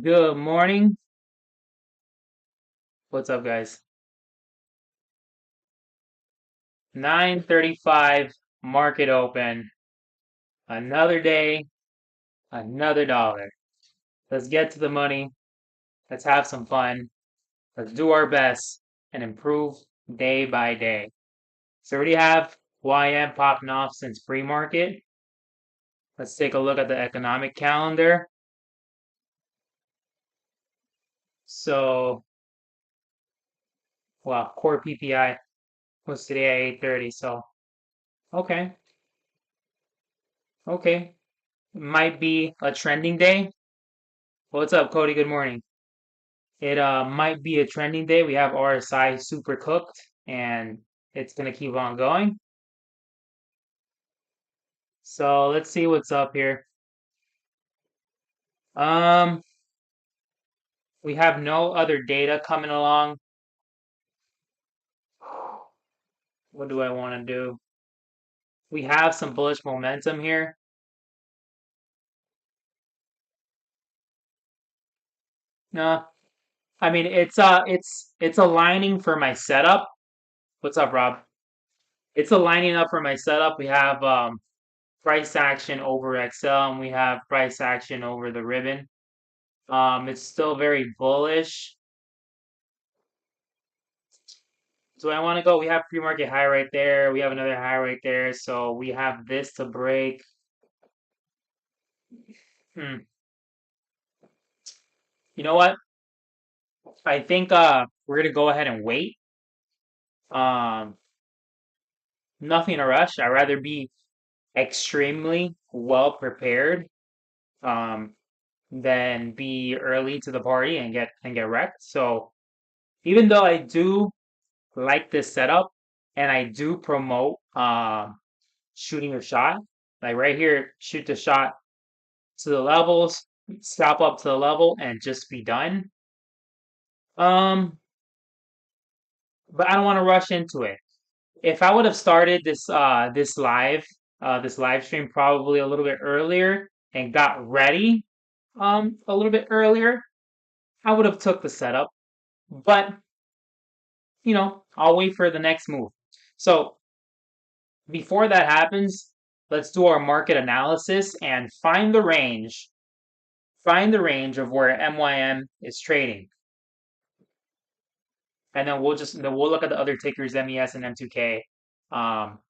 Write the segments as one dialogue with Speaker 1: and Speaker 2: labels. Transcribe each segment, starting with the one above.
Speaker 1: Good morning. What's up, guys? 9:35 market open. Another day, another dollar. Let's get to the money. Let's have some fun. Let's do our best and improve day by day. So we already have YM popping off since pre-market. Let's take a look at the economic calendar. So, well, core PPI was today at 8:30. So, okay, okay. Might be a trending day. What's up, Cody? Good morning. It might be a trending day. We have RSI super cooked, and it's gonna keep on going. So let's see what's up here. Um, we have no other data coming along. What do I want to do? We have some bullish momentum here. No, I mean it's aligning for my setup. What's up, Rob? It's aligning up for my setup. We have price action over XL, and we have price action over the ribbon. It's still very bullish. So I want to go. We have pre-market high right there. We have another high right there. So we have this to break. Hmm. You know what? I think we're gonna go ahead and wait. Um, Nothing to rush. I'd rather be extremely well prepared um than be early to the party and get wrecked. So even though I do like this setup and I do promote shooting your shot, like right here, shoot the shot to the levels, stop up to the level, and just be done. Um, but I don't want to rush into it. If I would have started this live stream probably a little bit earlier and got ready a little bit earlier, I would have took the setup. But I'll wait for the next move. So before that happens, let's do our market analysis and find the range. Find the range of where MYM is trading. And then we'll look at the other tickers, MES and M2K.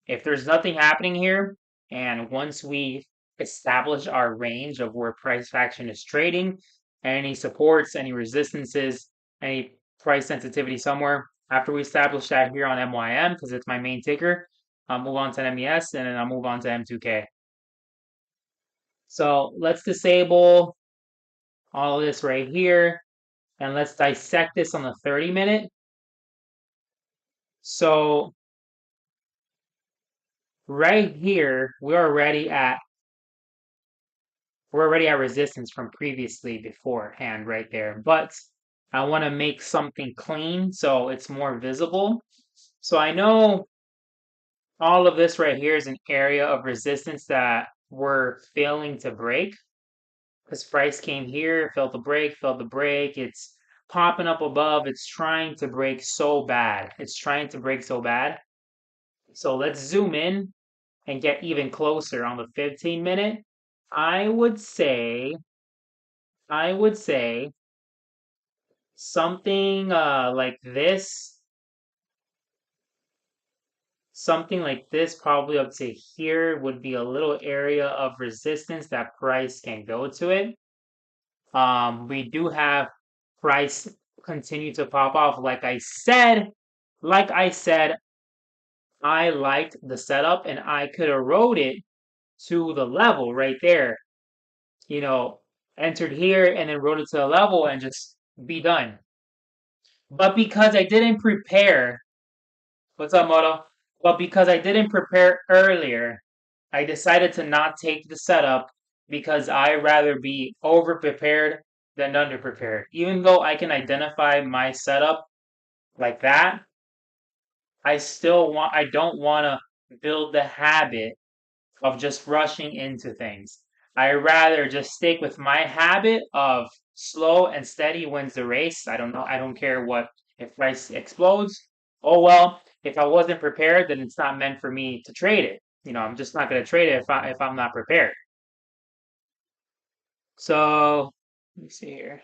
Speaker 1: If there's nothing happening here, and once we establish our range of where price action is trading, any supports, any resistances, any price sensitivity somewhere, after we establish that here on MYM, because it's my main ticker, I'll move on to MES and then I'll move on to M2K. So let's disable all of this right here and let's dissect this on the 30-minute. So right here, we're already at resistance from previously beforehand right there. But I want to make something clean so it's more visible. So I know all of this right here is an area of resistance that we're failing to break. Because price came here, failed the break. It's popping up above. It's trying to break so bad. It's trying to break so bad. So let's zoom in and get even closer on the 15-minute. I would say something something like this, probably up to here, would be a little area of resistance that price can go to it. We do have price continue to pop off. Like I said, I liked the setup and I could erode it to the level right there. You know, entered here and then rode it to the level and just be done. But because I didn't prepare, what's up, Moto? But because I didn't prepare earlier, I decided to not take the setup because I rather be over prepared than under prepared. Even though I can identify my setup like that, I don't want to build the habit of just rushing into things. I rather just stick with my habit of slow and steady wins the race. I don't know. I don't care what if price explodes. Oh well, if I wasn't prepared, then it's not meant for me to trade it. I'm just not going to trade it if I'm not prepared. So let me see here.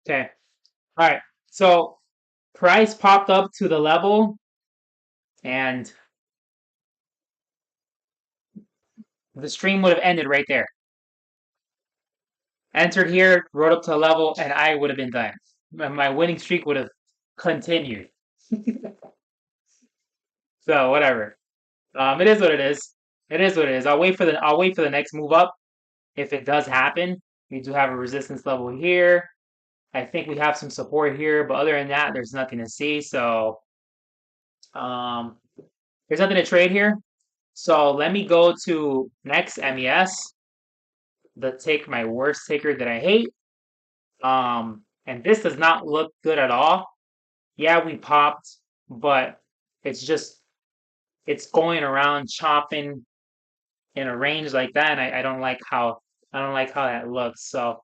Speaker 1: Okay. All right. So price popped up to the level, and the stream would have ended right there. Entered here, rode up to a level, and I would have been done. My winning streak would have continued. So whatever. It is what it is. It is what it is. I'll wait for the next move up. If it does happen, we do have a resistance level here. I think we have some support here, but other than that, there's nothing to see. So um, there's nothing to trade here. So let me go to next MES, my worst taker that I hate. And this does not look good at all. Yeah, we popped, but it's just it's going around chopping in a range like that, and I don't like how that looks. So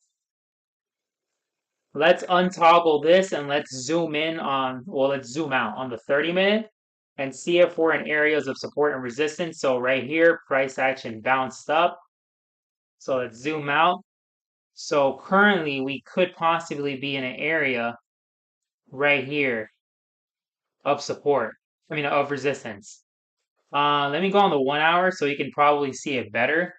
Speaker 1: let's untoggle this and let's zoom in on let's zoom out on the 30-minute and see if we're in areas of support and resistance. So right here, price action bounced up. So let's zoom out. So currently we could possibly be in an area right here of support. I mean of resistance. Let me go on the 1 hour so you can probably see it better.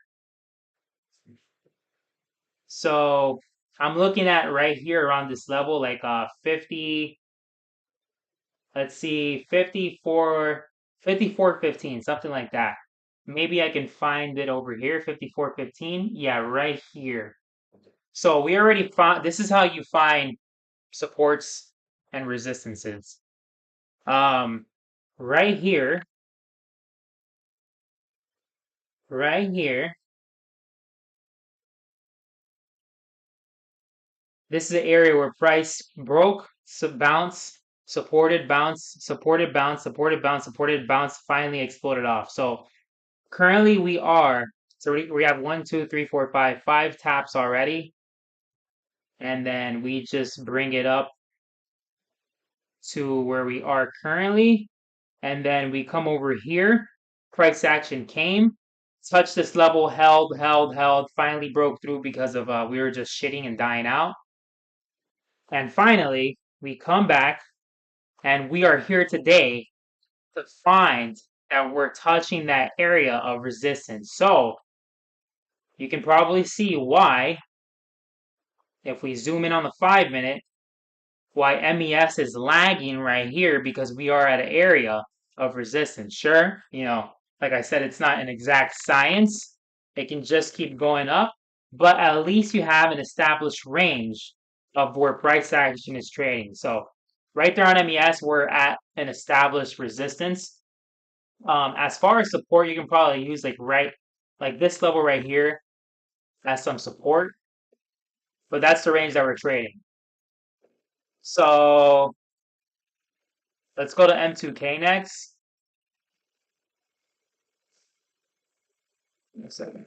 Speaker 1: So I'm looking at right here around this level, like 50, let's see, 54.15, something like that. Maybe I can find it over here, 54.15. Yeah, right here. So we already found, this is how you find supports and resistances. Um, right here, right here, this is the area where price broke, bounce, supported, bounce, supported, bounce, supported, bounce, supported, bounce, finally exploded off. So currently we have 5 taps already. And then we just bring it up to where we are currently. And then we come over here. Price action came, touched this level, held, finally broke through because of we were just shitting and dying out. And finally, we come back and we are here today to find that we're touching that area of resistance. So you can probably see why, if we zoom in on the 5-minute, why MES is lagging right here, because we are at an area of resistance. Sure, like I said, it's not an exact science. It can just keep going up, but at least you have an established range of where price action is trading. So right there on MES, we're at an established resistance. As far as support, you can probably use like this level right here as some support, but that's the range that we're trading. So let's go to M2K next. A second.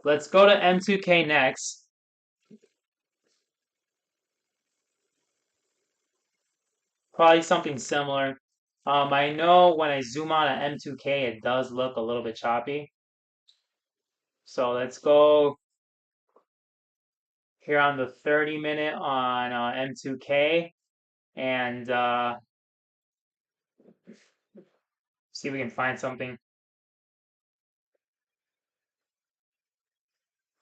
Speaker 1: Let's go to M2K next. Probably something similar. I know when I zoom out at M2K, it does look a little bit choppy. So let's go here on the 30-minute on M2K and see if we can find something.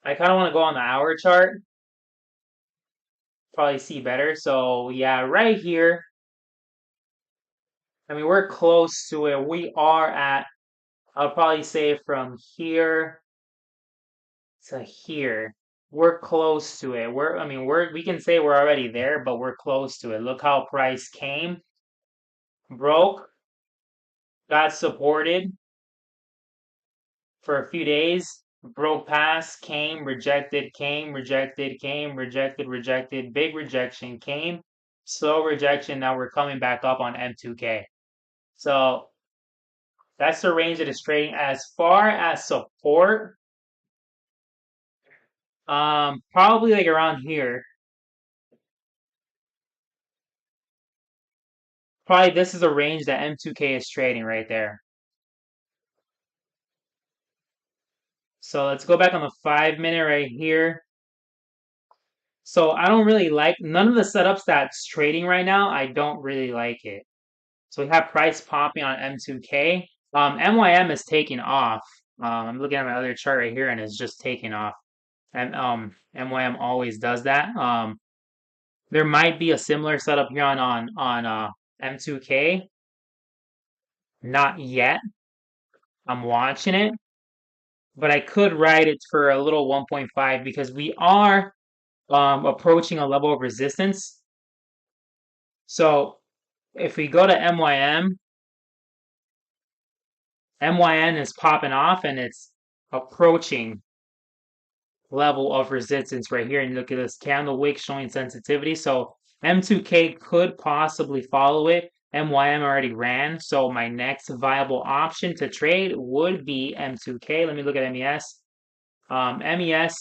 Speaker 1: I kind of want to go on the hour chart. Probably see better. So yeah, right here. I mean, we're close to it. We are at, I'll probably say from here to here. We're close to it. We can say we're already there, but we're close to it. Look how price came, broke, got supported for a few days, broke past, came, rejected, came, rejected, came, rejected, rejected, big rejection, came, slow rejection. Now we're coming back up on M2K. So that's the range it is trading. As far as support, probably like around here. Probably this is a range that M2K is trading right there. So let's go back on the 5 minute right here. So I don't really like none of the setups that's trading right now. I don't really like it. So we have price popping on M2K. MYM is taking off. I'm looking at my other chart right here and it's just taking off. And MYM always does that. There might be a similar setup here on M2K. Not yet. I'm watching it, but I could ride it for a little 1.5 because we are approaching a level of resistance. So if we go to MYM, MYN is popping off and it's approaching level of resistance right here. And look at this candle wick showing sensitivity. So M2K could possibly follow it. MYM already ran. So my next viable option to trade would be M2K. Let me look at MES. MES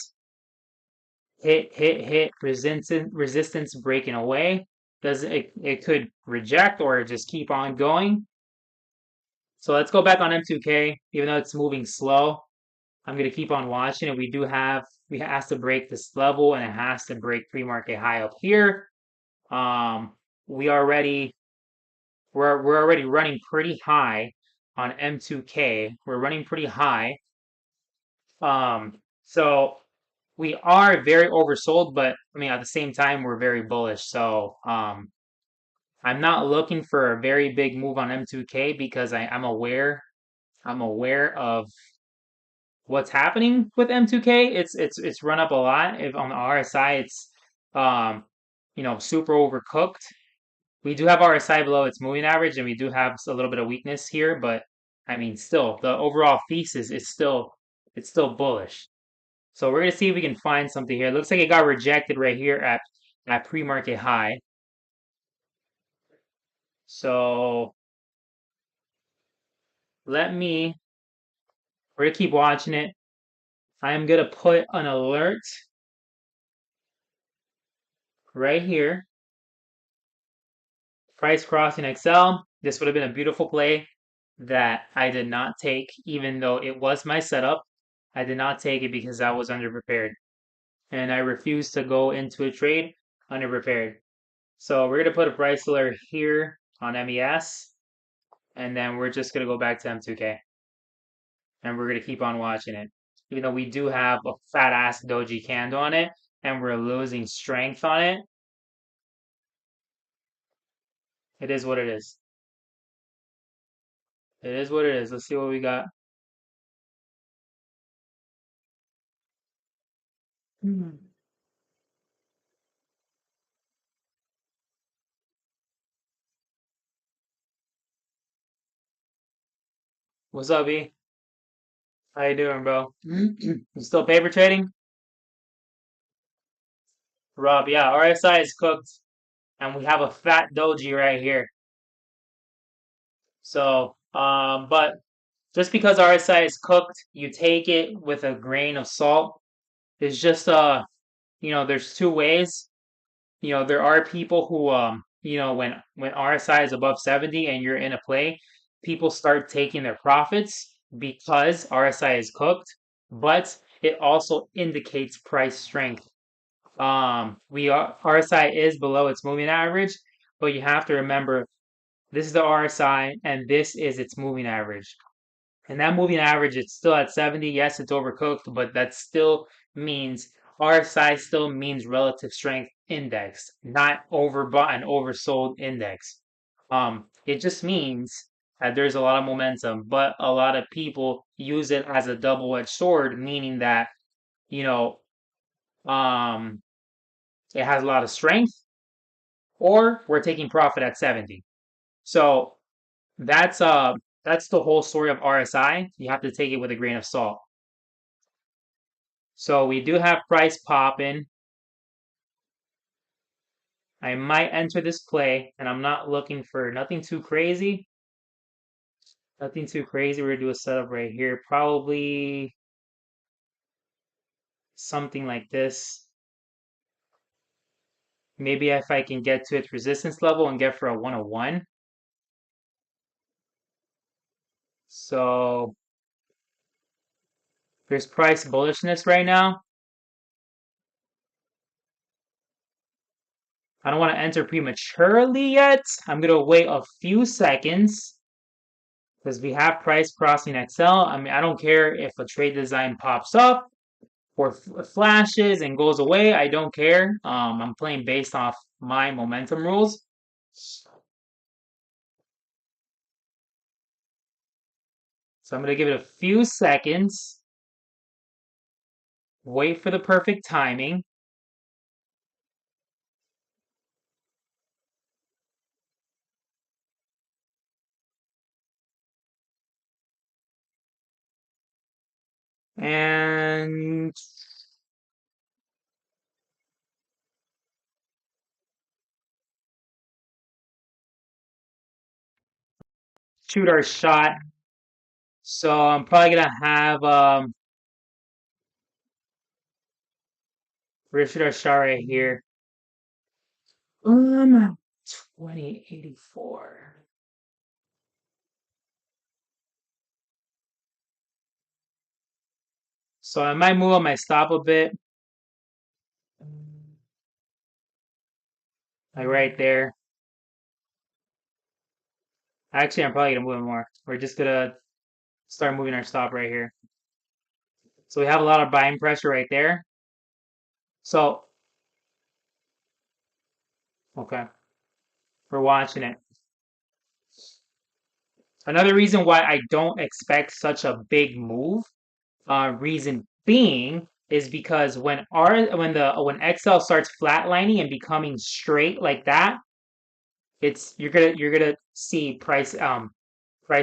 Speaker 1: hit resistance breaking away. Does it could reject or just keep on going. So let's go back on M2K, even though it's moving slow. I'm gonna keep on watching it. We has to break this level and it has to break pre-market high up here. Um, we already we're already running pretty high on M2K. We're running pretty high. So we are very oversold, but I mean at the same time we're very bullish. So I'm not looking for a very big move on M2K because I'm aware of what's happening with M2K. It's run up a lot. If on the RSI it's um super overcooked. We do have RSI below its moving average and we do have a little bit of weakness here, but I mean still the overall thesis is still bullish. So we're gonna see if we can find something here. It looks like it got rejected right here at pre-market high. So we're gonna keep watching it. I am gonna put an alert right here. Price crossing XL. This would have been a beautiful play that I did not take, even though it was my setup. I did not take it because I was underprepared. And I refused to go into a trade underprepared. So we're going to put a price alert here on MES. And then we're just going to go back to M2K. And we're going to keep on watching it. Even though we do have a fat ass doji candle on it. And we're losing strength on it. It is what it is. It is what it is. Let's see what we got. What's up, E? How you doing, bro? You still paper trading? Rob, yeah, RSI is cooked, and we have a fat doji right here. So, but just because RSI is cooked, you take it with a grain of salt. It's just, there's two ways. There are people who, when RSI is above 70 and you're in a play, people start taking their profits because RSI is cooked, but it also indicates price strength. RSI is below its moving average, but you have to remember this is the RSI and this is its moving average. And that moving average, it's still at 70. Yes, it's overcooked, but that still means RSI still means relative strength index, not overbought and oversold index. It just means that there's a lot of momentum, but a lot of people use it as a double-edged sword, meaning that, you know, um, it has a lot of strength, or we're taking profit at 70. So that's that's the whole story of RSI. You have to take it with a grain of salt. So we do have price popping. I might enter this play, and I'm not looking for nothing too crazy. Nothing too crazy. We're gonna do a setup right here. Probably something like this. Maybe if I can get to its resistance level and get for a 101. So there's price bullishness right now. I don't want to enter prematurely yet. I'm going to wait a few seconds because we have price crossing XL. I mean, I don't care if a trade design pops up or flashes and goes away. I don't care. I'm playing based off my momentum rules. So I'm going to give it a few seconds. Wait for the perfect timing. And shoot our shot. So I'm probably gonna have we're gonna shoot our shot right here. 2084. So I might move on my stop a bit. Like right there. Actually, I'm probably gonna move it more. We're just gonna start moving our stop right here. So we have a lot of buying pressure right there. So okay, we're watching it. Another reason why I don't expect such a big move, reason being, is because when when XL starts flatlining and becoming straight like that, it's you're gonna see price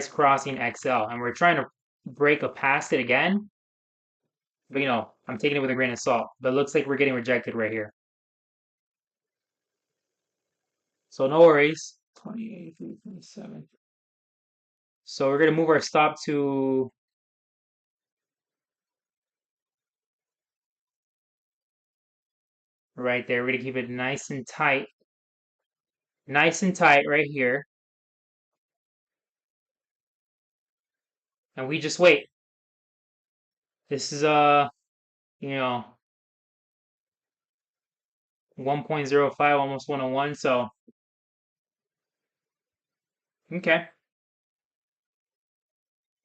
Speaker 1: crossing XL, and we're trying to break a past it again. But I'm taking it with a grain of salt. But it looks like we're getting rejected right here. So no worries. 28, 27. So we're gonna move our stop to right there. We're gonna keep it nice and tight. Nice and tight right here. And we just wait. This is you know, 1.05, almost 101. So okay.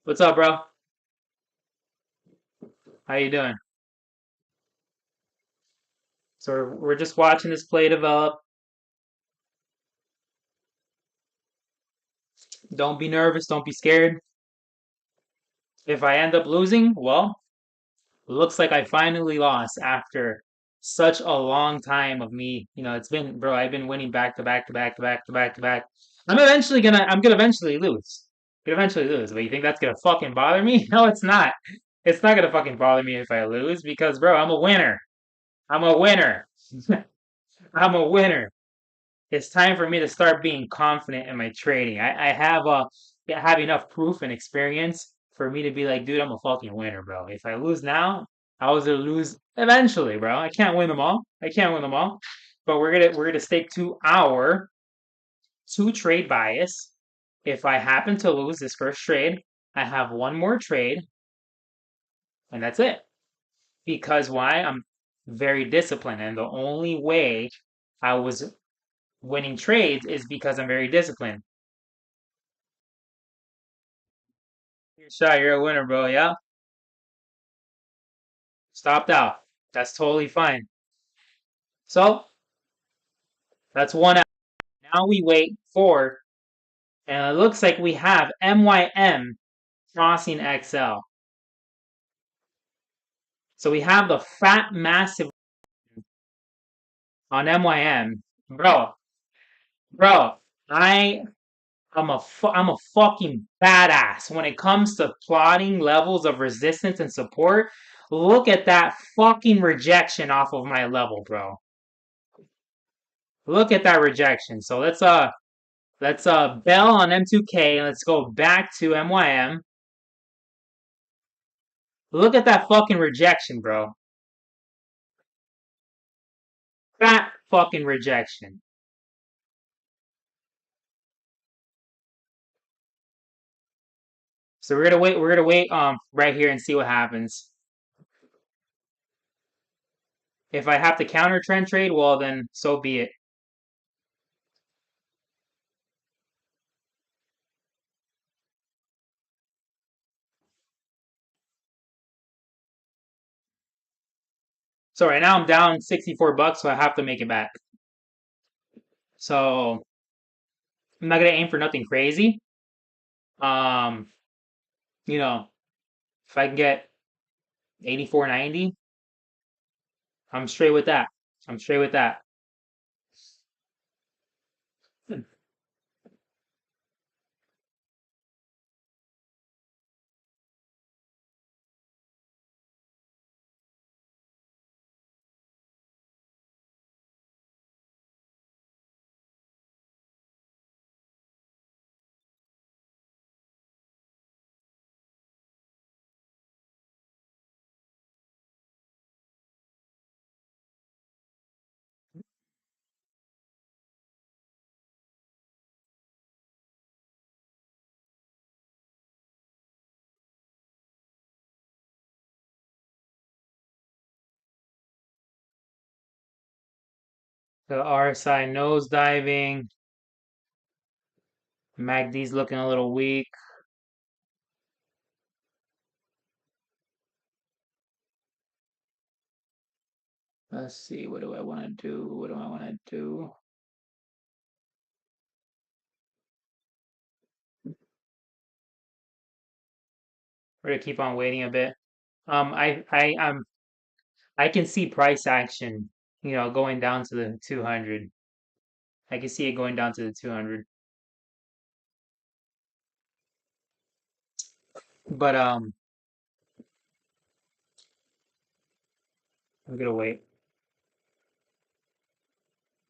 Speaker 1: What's up, bro? How you doing? So we're just watching this play develop. Don't be nervous. Don't be scared. If I end up losing, well, looks like I finally lost after such a long time of me. It's been, bro, I've been winning back to back to back to back to back to back. I'm gonna eventually lose. Gonna eventually lose. But you think that's gonna fucking bother me? No, it's not. It's not gonna fucking bother me if I lose because, bro, I'm a winner. I'm a winner. I'm a winner. It's time for me to start being confident in my trading. I have enough proof and experience for me to be like, dude, I'm a fucking winner, bro. If I lose now, I was gonna lose eventually, bro. I can't win them all. I can't win them all. But we're gonna stick to our two trade bias. If I happen to lose this first trade, I have one more trade, and that's it. Because why? I'm very disciplined, and the only way I was winning trades is because I'm very disciplined. Your shot, you're a winner, bro. Yeah, stopped out. That's totally fine. So that's one out. Now we wait for, and it looks like we have MYM crossing XL. So we have the fat massive on MYM, bro. Bro, I'm a fucking badass when it comes to plotting levels of resistance and support. Look at that fucking rejection off of my level, bro. Look at that rejection. So let's bail on M2K and let's go back to MYM. Look at that fucking rejection, bro. That fucking rejection. So we're gonna wait right here and see what happens. If I have to counter trend trade, well then so be it. So right now I'm down 64 bucks, so I have to make it back. So I'm not gonna aim for nothing crazy. Um, you know, if I can get 84.90, I'm straight with that. I'm straight with that. The RSI nose diving. MACD's looking a little weak. Let's see, what do I want to do? What do I want to do? We're gonna keep on waiting a bit. I can see price action, going down to the 200. I can see it going down to the 200. But I'm gonna wait.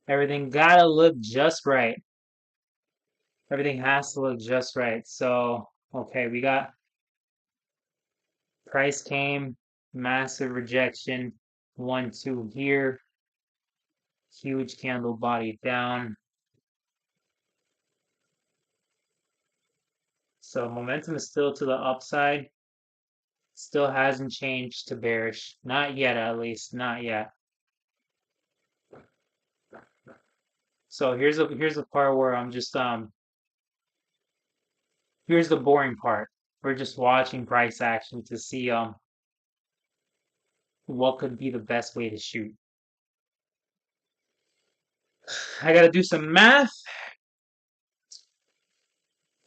Speaker 1: Everything gotta look just right. Everything has to look just right. So, okay, we got price came, massive rejection, 1, 2 here, huge candle body down. So momentum is still to the upside. Still hasn't changed to bearish. Not yet, at least. Not yet. So here's the part where I'm just here's the boring part. We're just watching price action to see what could be the best way to shoot. I gotta do some math.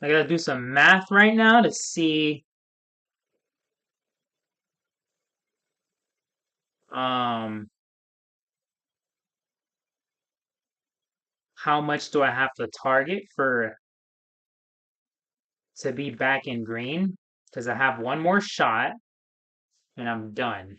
Speaker 1: I gotta do some math right now to see um how much do I have to target for to be back in green, because I have one more shot and I'm done.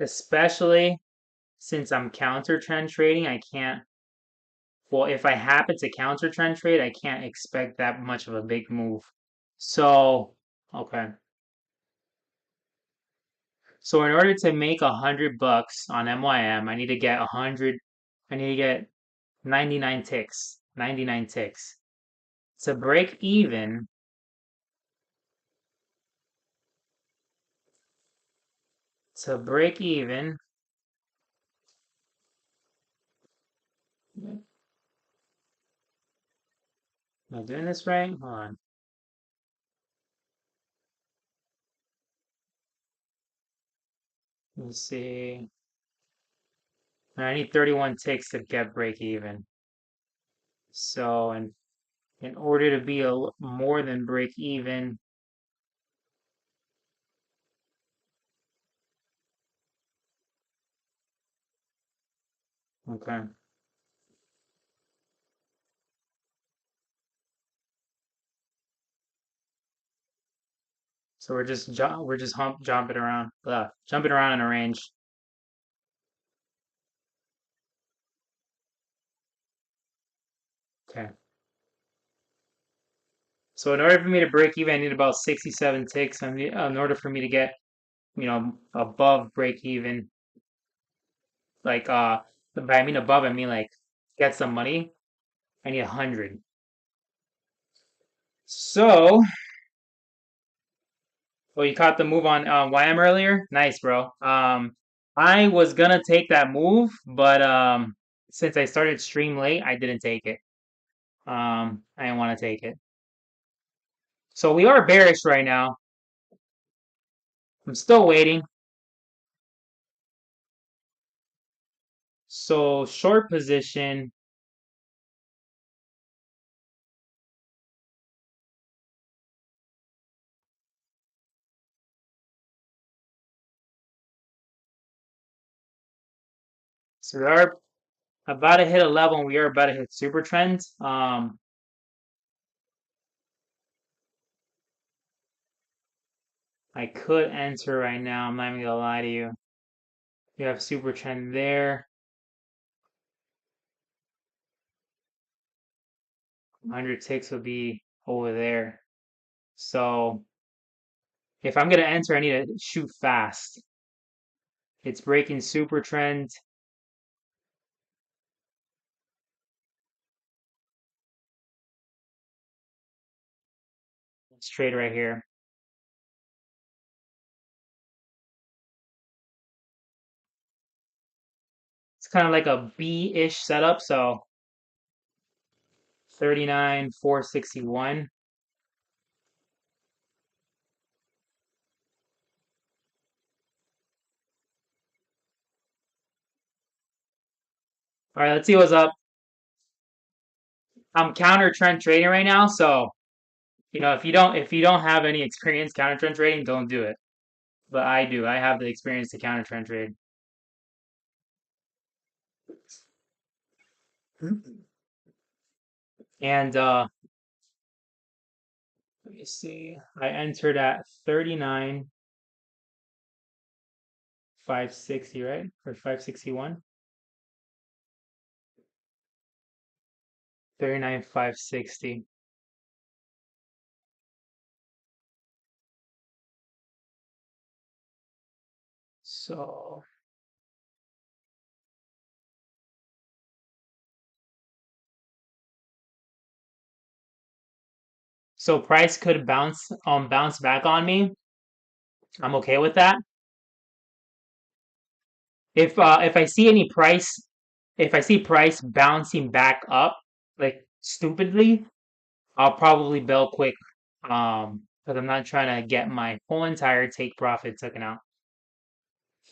Speaker 1: Especially since I'm counter trend trading, I can't. Well, if I happen to counter trend trade, I can't expect that much of a big move. So, okay. So in order to make 100 bucks on MYM, I need to get 100. I need to get 99 ticks. 99 ticks. To break even, to break even, am I doing this right? Hold on. Let's see. I need 31 ticks to get break even. So, in order to be more than break even, okay. So we're just jumping around, jumping around in a range. Okay. So in order for me to break even, I need about 67 ticks. In order for me to get, above break even, like by I mean above, I mean like get some money. I need 100. So, well, you caught the move on YM earlier. Nice, bro. I was gonna take that move, but since I started stream late, I didn't take it. I didn't want to take it. So we are bearish right now. I'm still waiting. So short position. So we are about to hit a level, and we are about to hit super trend. I could enter right now. I'm not even gonna lie to you. You have super trend there. 100 ticks would be over there. So if I'm gonna enter, I need to shoot fast. It's breaking super trend straight right here. It's kind of like a B-ish setup. So 39,461. All right, let's see what's up. I'm counter trend trading right now, so if you don't have any experience counter trend trading, don't do it. But I do. I have the experience to counter trend trade. And let me see. I entered at 39,560, right? Or 561? 39,560. So price could bounce back on me. I'm okay with that. If I see any price if I see price bouncing back up like stupidly, I'll probably bail quick. Because I'm not trying to get my whole entire take profit taken out.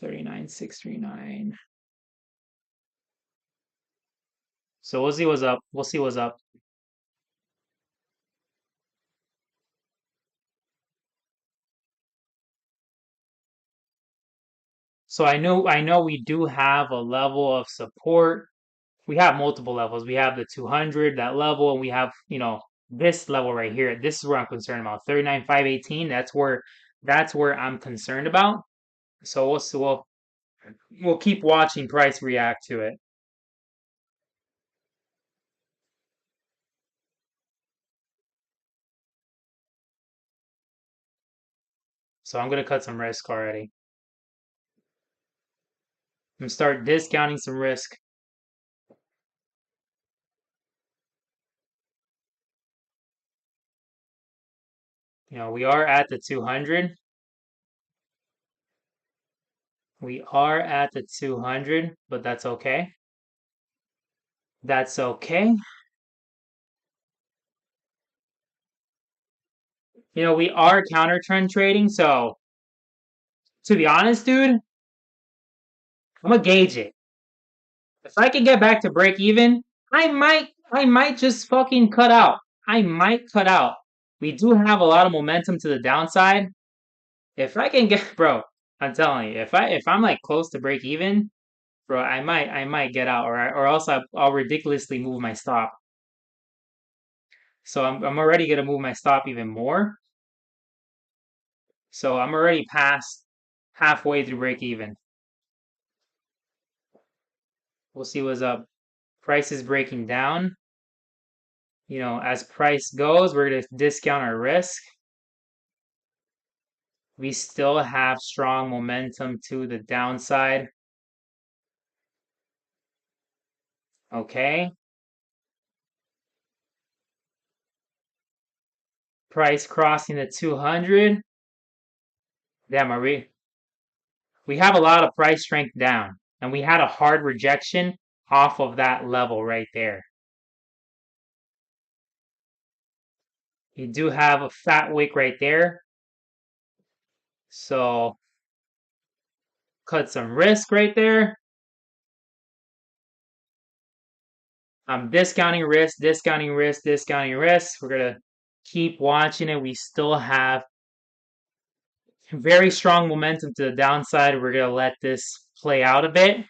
Speaker 1: 39,639. So we'll see what's up. We'll see what's up. So I know we do have a level of support. We have multiple levels. We have the 200, that level, and we have, this level right here. This is where I'm concerned about. 39,518. That's where I'm concerned about. So we'll keep watching price react to it. So I'm gonna cut some risk already. I'm gonna start discounting some risk. We are at the 200. We are at the 200, but that's okay. That's okay. We are counter trend trading, so to be honest, dude, I'm gonna gauge it. If I can get back to break even, I might just fucking cut out. I might cut out. We do have a lot of momentum to the downside. If I can get, bro, I'm telling you, if I'm like close to break even, bro, I might get out, or else I'll ridiculously move my stop. So I'm already gonna move my stop even more. So I'm already past halfway through break even. We'll see what's up. Price is breaking down. As price goes, we're gonna discount our risk. We still have strong momentum to the downside. Okay. Price crossing the 200. Damn, we have a lot of price strength down, and we had a hard rejection off of that level right there. You do have a fat wick right there. So cut some risk right there. I'm discounting risk, discounting risk, discounting risk. We're going to keep watching it. We still have very strong momentum to the downside. We're going to let this play out a bit.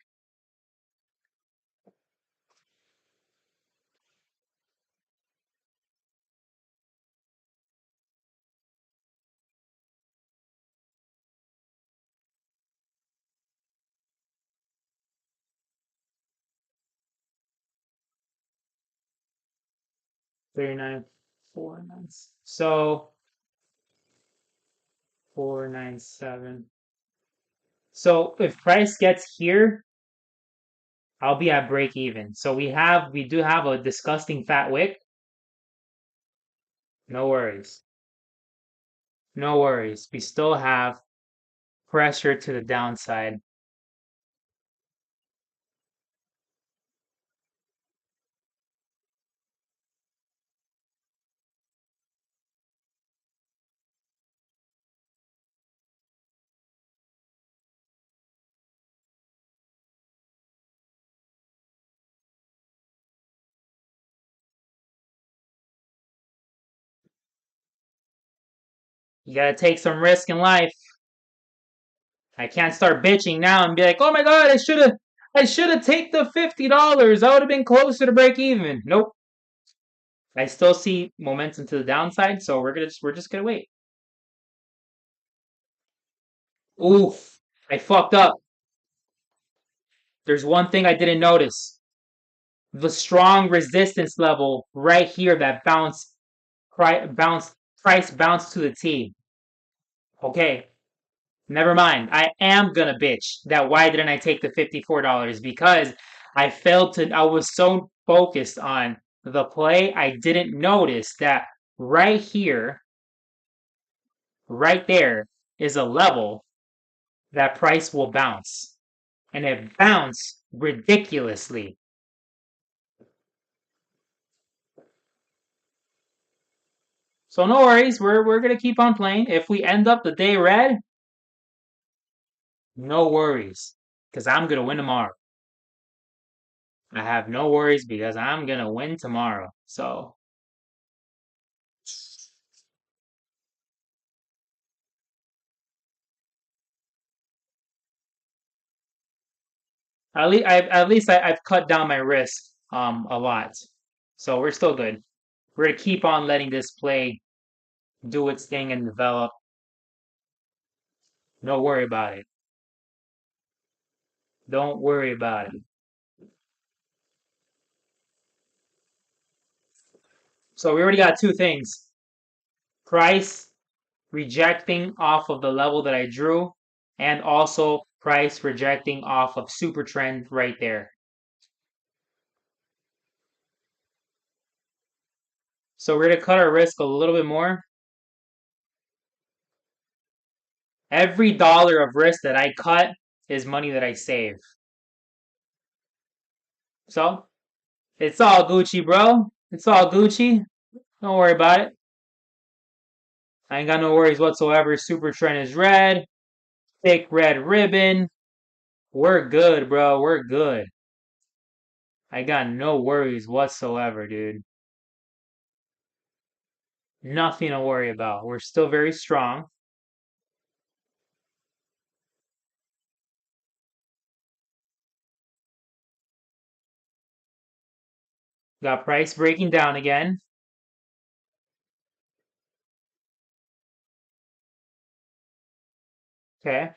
Speaker 1: $39, 4.9. So 497. So if price gets here, I'll be at break even. So we do have a disgusting fat wick. No worries. No worries. We still have pressure to the downside. You gotta take some risk in life. I can't start bitching now and be like, "Oh my god, I should have taken the $50. I would have been closer to break even." Nope. I still see momentum to the downside, so we're just gonna wait. Oof. I fucked up. There's one thing I didn't notice. The strong resistance level right here that price bounced to the T. Okay, never mind. I am gonna bitch that why didn't I take the $54? Because I was so focused on the play, I didn't notice that right here, right there, is a level that price will bounce. And it bounced ridiculously. So no worries, we're gonna keep on playing. If we end up the day red, no worries. Because I'm gonna win tomorrow. I have no worries because I'm gonna win tomorrow. So I've cut down my risk a lot. So we're still good. We're gonna keep on letting this play do its thing and develop. Don't worry about it. Don't worry about it. So we already got two things. Price rejecting off of the level that I drew, and also price rejecting off of super trend right there. So we're gonna cut our risk a little bit more. Every dollar of risk that I cut is money that I save. So it's all Gucci, bro. It's all Gucci. Don't worry about it. I ain't got no worries whatsoever. Super trend is red. Thick red ribbon. We're good, bro. We're good. I got no worries whatsoever, dude. Nothing to worry about. We're still very strong. Got price breaking down again. Okay.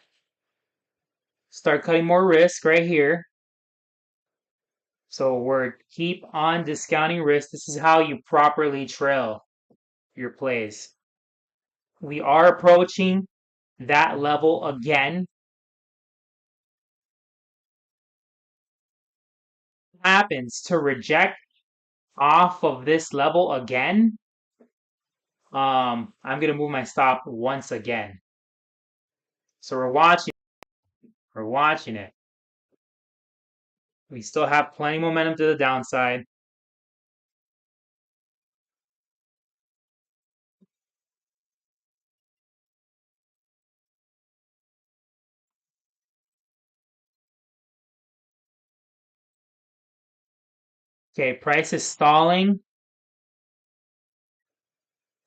Speaker 1: Start cutting more risk right here. So we're keep on discounting risk. This is how you properly trail your plays. We are approaching that level again. Happens to reject off of this level again, I'm gonna move my stop once again. So we're watching it. We still have plenty of momentum to the downside. Okay, price is stalling.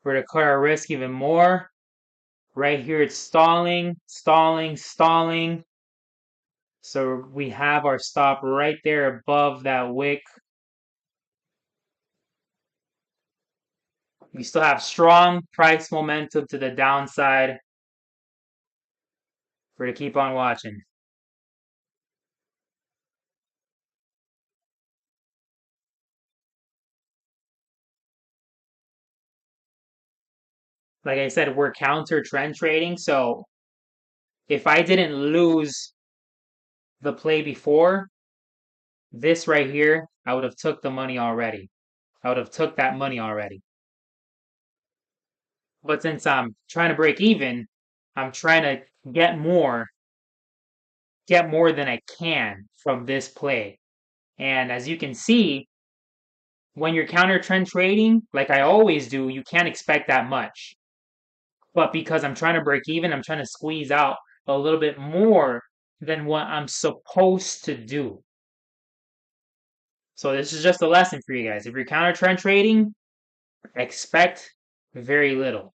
Speaker 1: We're to cut our risk even more. Right here it's stalling, stalling, stalling. So we have our stop right there above that wick. We still have strong price momentum to the downside. We're to keep on watching. Like I said, we're counter trend trading. So if I didn't lose the play before, this right here, I would have took the money already. I would have took that money already. But since I'm trying to break even, I'm trying to get more than I can from this play. And as you can see, when you're counter trend trading, like I always do, you can't expect that much. But because I'm trying to break even, I'm trying to squeeze out a little bit more than what I'm supposed to do. So this is just a lesson for you guys. If you're counter trend trading, expect very little.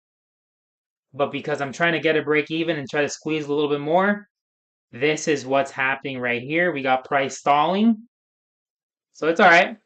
Speaker 1: But because I'm trying to get a break even and try to squeeze a little bit more, this is what's happening right here. We got price stalling. So it's all right.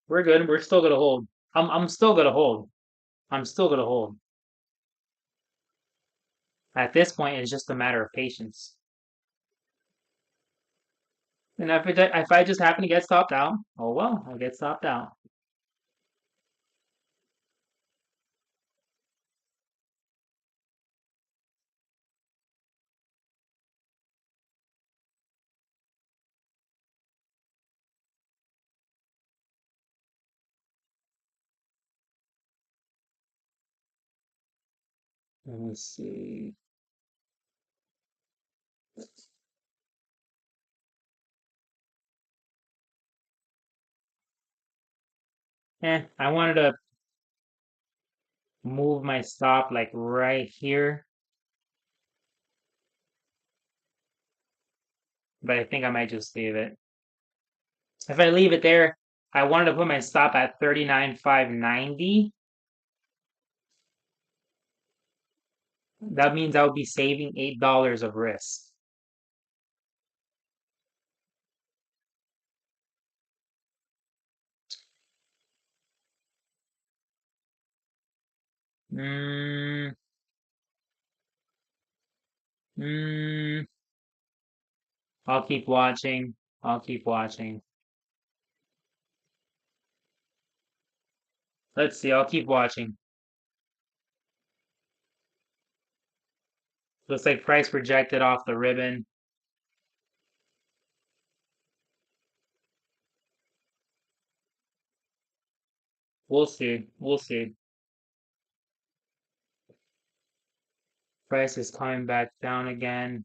Speaker 1: We're good. We're still gonna hold. I'm still gonna hold. I'm still gonna hold. At this point, it's just a matter of patience. And if I just happen to get stopped out, oh well, I'll get stopped out. Let me see. I wanted to move my stop like right here, but I think I might just leave it. If I leave it there, I wanted to put my stop at 39,590. That means I would be saving $8 of risk. Mm, mm, I'll keep watching. I'll keep watching. Let's see. I'll keep watching. Looks like price rejected off the ribbon. We'll see. We'll see. Price is coming back down again.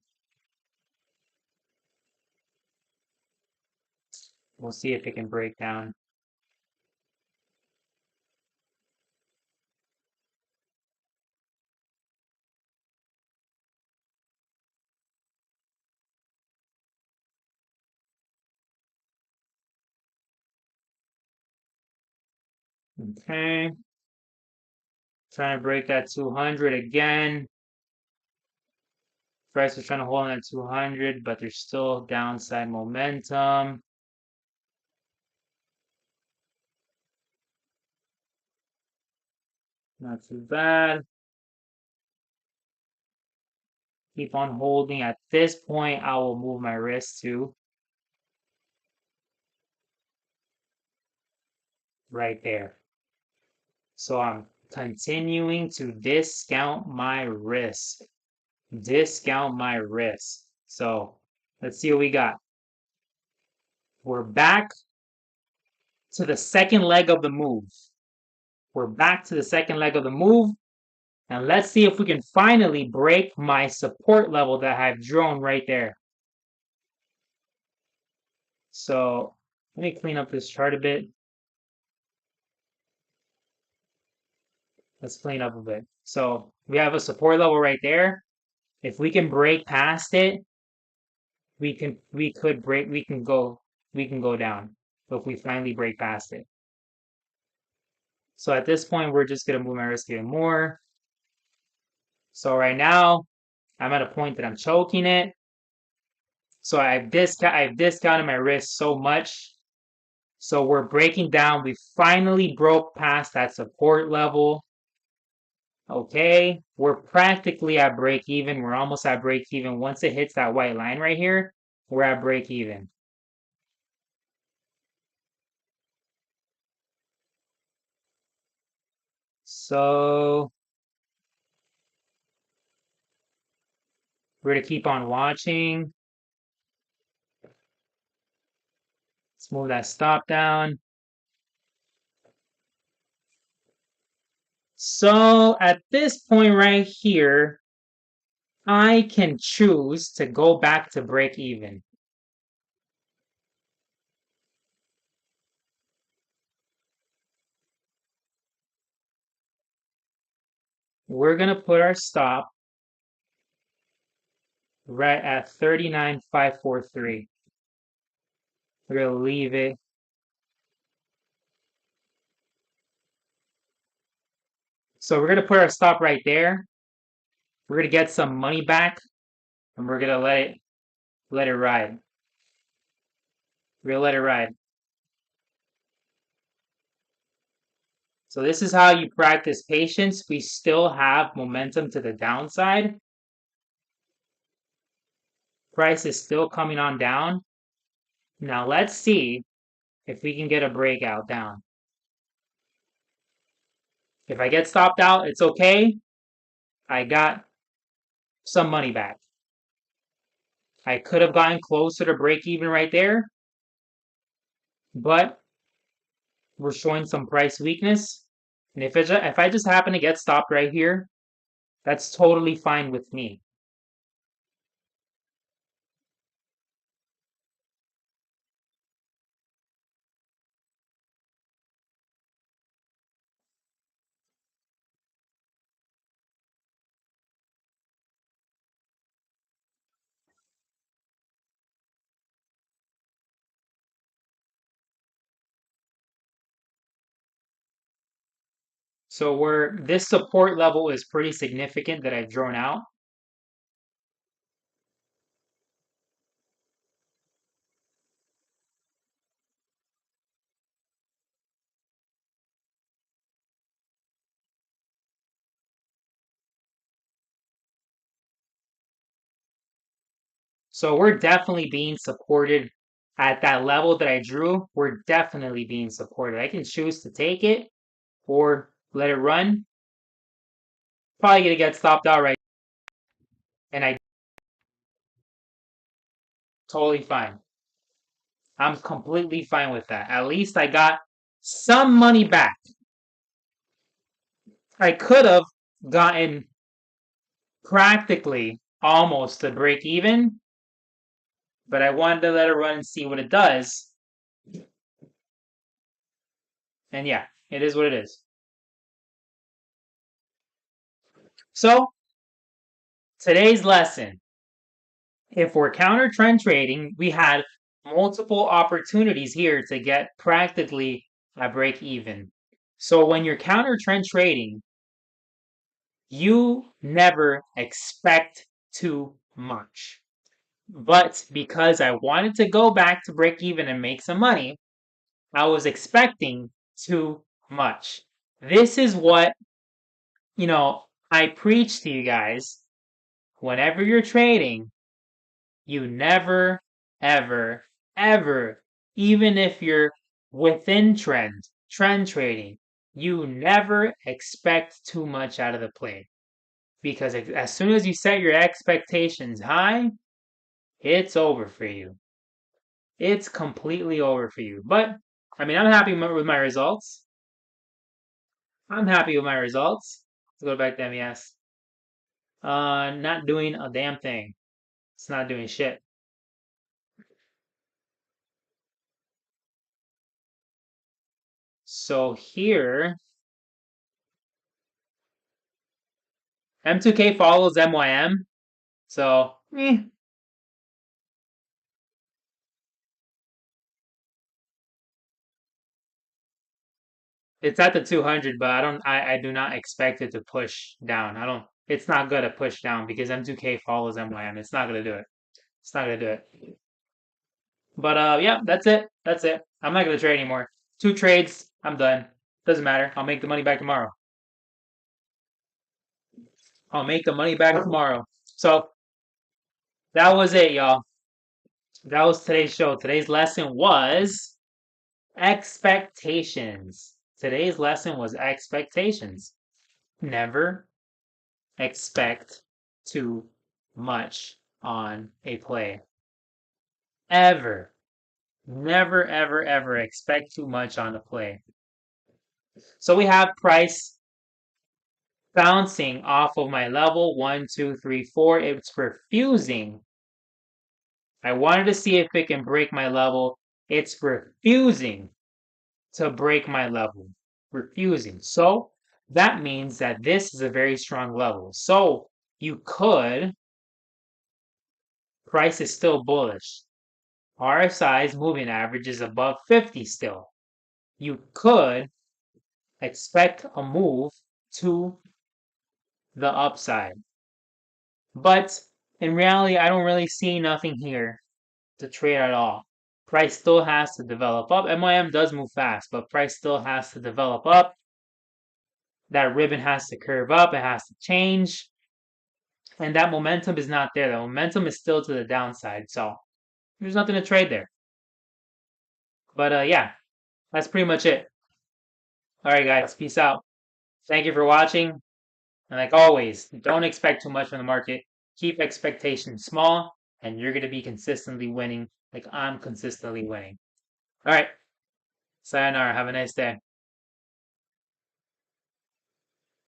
Speaker 1: We'll see if it can break down. Okay. Trying to break that 200 again. Price is trying to hold on at 200, but there's still downside momentum. Not too bad. Keep on holding. At this point, I will move my wrist to right there. So I'm continuing to discount my risk. Discount my risk. So let's see what we got. We're back to the second leg of the move. We're back to the second leg of the move. And let's see if we can finally break my support level that I've drawn right there. So let me clean up this chart a bit. Let's clean up a bit. So we have a support level right there. If we can break past it, we can go down if we finally break past it. So at this point, we're just gonna move my risk even more. So right now, I'm at a point that I'm choking it. So I've discounted my risk so much. So we're breaking down. We finally broke past that support level. Okay, we're practically at break even. We're almost at break even. Once it hits that white line right here, we're at break even. So we're gonna keep on watching. Let's move that stop down. So at this point right here, I can choose to go back to break even. We're gonna put our stop right at 39,543. We're gonna leave it. So we're gonna put our stop right there. We're gonna get some money back, and we're gonna let it ride. We're gonna let it ride. So this is how you practice patience. We still have momentum to the downside. Price is still coming on down. Now let's see if we can get a breakout down. If I get stopped out, it's okay. I got some money back. I could have gotten closer to break even right there, but we're showing some price weakness. And if I just happen to get stopped right here, that's totally fine with me. So where this support level is pretty significant that I've drawn out. So we're definitely being supported at that level that I drew. We're definitely being supported. I can choose to take it or let it run. Probably gonna get stopped out right, and I totally fine. I'm completely fine with that. At least I got some money back. I could have gotten practically almost to break even, but I wanted to let it run and see what it does. And yeah, it is what it is. So, today's lesson, if we're counter trend trading, we had multiple opportunities here to get practically a break even. So when you're counter trend trading, you never expect too much. But because I wanted to go back to break even and make some money, I was expecting too much. This is what, I preach to you guys. Whenever you're trading, you never, ever, ever, even if you're within trend trading, you never expect too much out of the play. Because as soon as you set your expectations high, it's over for you. It's completely over for you. But, I'm happy with my results. I'm happy with my results. Let's go back to MES. Not doing a damn thing. It's not doing shit. So here, M2K follows MYM. So, it's at the 200, but I do not expect it to push down. It's not going to push down because M2K follows MYM. It's not going to do it. It's not going to do it. But yeah, that's it. That's it. I'm not going to trade anymore. 2 trades, I'm done. Doesn't matter. I'll make the money back tomorrow. I'll make the money back tomorrow. So that was it, y'all. That was today's show. Today's lesson was expectations. Today's lesson was expectations. Never expect too much on a play. Ever. Never, ever, ever expect too much on a play. So we have price bouncing off of my level 1, 2, 3, 4. It's refusing. I wanted to see if it can break my level. It's refusing to break my level. Refusing. So that means that this is a very strong level. So you could, price is still bullish. RSI's moving average is above 50 still. You could expect a move to the upside. But in reality, I don't really see nothing here to trade at all. Price still has to develop up. MYM does move fast, but price still has to develop up. That ribbon has to curve up. It has to change. And that momentum is not there. The momentum is still to the downside. So there's nothing to trade there. But yeah, that's pretty much it. All right, guys. Peace out. Thank you for watching. And like always, don't expect too much from the market. Keep expectations small, and you're going to be consistently winning like I'm consistently winning. All right. Sayonara. Have a nice day.